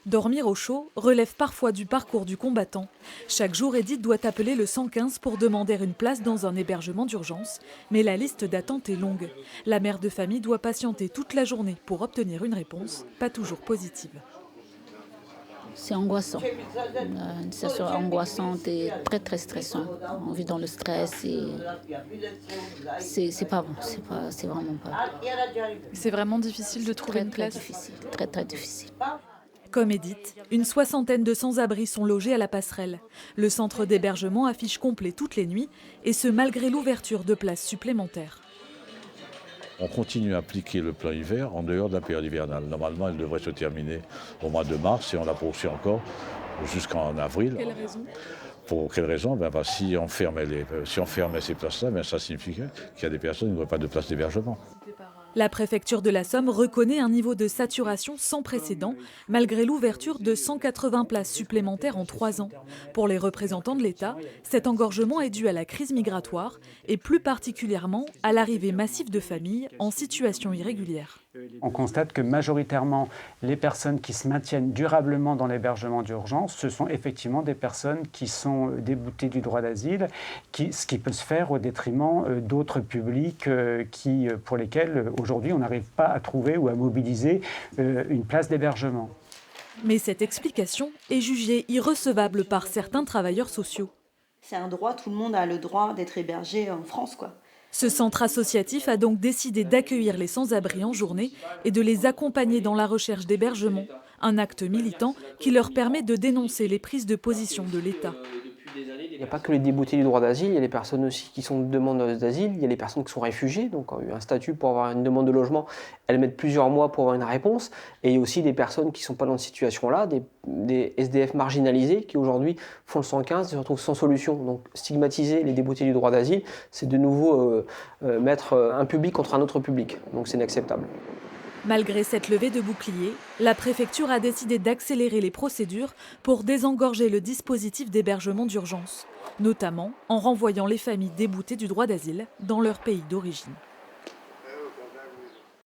Dormir au chaud relève parfois du parcours du combattant. Chaque jour, Edith doit appeler le 115 pour demander une place dans un hébergement d'urgence. Mais la liste d'attente est longue. La mère de famille doit patienter toute la journée pour obtenir une réponse, pas toujours positive. C'est angoissant, une situation angoissante et très très stressant. On vit dans le stress et c'est pas bon, c'est vraiment pas bon. C'est vraiment difficile de trouver Très une très place. difficile, très très difficile. Comme Edith, une soixantaine de sans-abri sont logés à la Passerelle. Le centre d'hébergement affiche complet toutes les nuits, et ce malgré l'ouverture de places supplémentaires. On continue à appliquer le plan hiver en dehors de la période hivernale. Normalement, elle devrait se terminer au mois de mars et on la poursuit encore jusqu'en avril. Quelle raison ? Pour quelle raison ? Si on fermait ces places-là, ça signifie qu'il y a des personnes qui n'auraient pas de place d'hébergement. La préfecture de la Somme reconnaît un niveau de saturation sans précédent, malgré l'ouverture de 180 places supplémentaires en 3 ans. Pour les représentants de l'État, cet engorgement est dû à la crise migratoire et plus particulièrement à l'arrivée massive de familles en situation irrégulière. On constate que majoritairement, les personnes qui se maintiennent durablement dans l'hébergement d'urgence, ce sont effectivement des personnes qui sont déboutées du droit d'asile, ce qui peut se faire au détriment d'autres publics pour lesquels aujourd'hui on n'arrive pas à trouver ou à mobiliser une place d'hébergement. Mais cette explication est jugée irrecevable par certains travailleurs sociaux. C'est un droit, tout le monde a le droit d'être hébergé en France, quoi. Ce centre associatif a donc décidé d'accueillir les sans-abri en journée et de les accompagner dans la recherche d'hébergement, un acte militant qui leur permet de dénoncer les prises de position de l'État. Il n'y a pas que les déboutés du droit d'asile, il y a les personnes aussi qui sont demandeuses d'asile, il y a les personnes qui sont réfugiées, donc ont eu un statut pour avoir une demande de logement, elles mettent plusieurs mois pour avoir une réponse, et il y a aussi des personnes qui ne sont pas dans cette situation-là, des SDF marginalisés qui aujourd'hui font le 115 et se retrouvent sans solution. Donc stigmatiser les déboutés du droit d'asile, c'est de nouveau mettre un public contre un autre public, donc c'est inacceptable. Malgré cette levée de bouclier, la préfecture a décidé d'accélérer les procédures pour désengorger le dispositif d'hébergement d'urgence, notamment en renvoyant les familles déboutées du droit d'asile dans leur pays d'origine.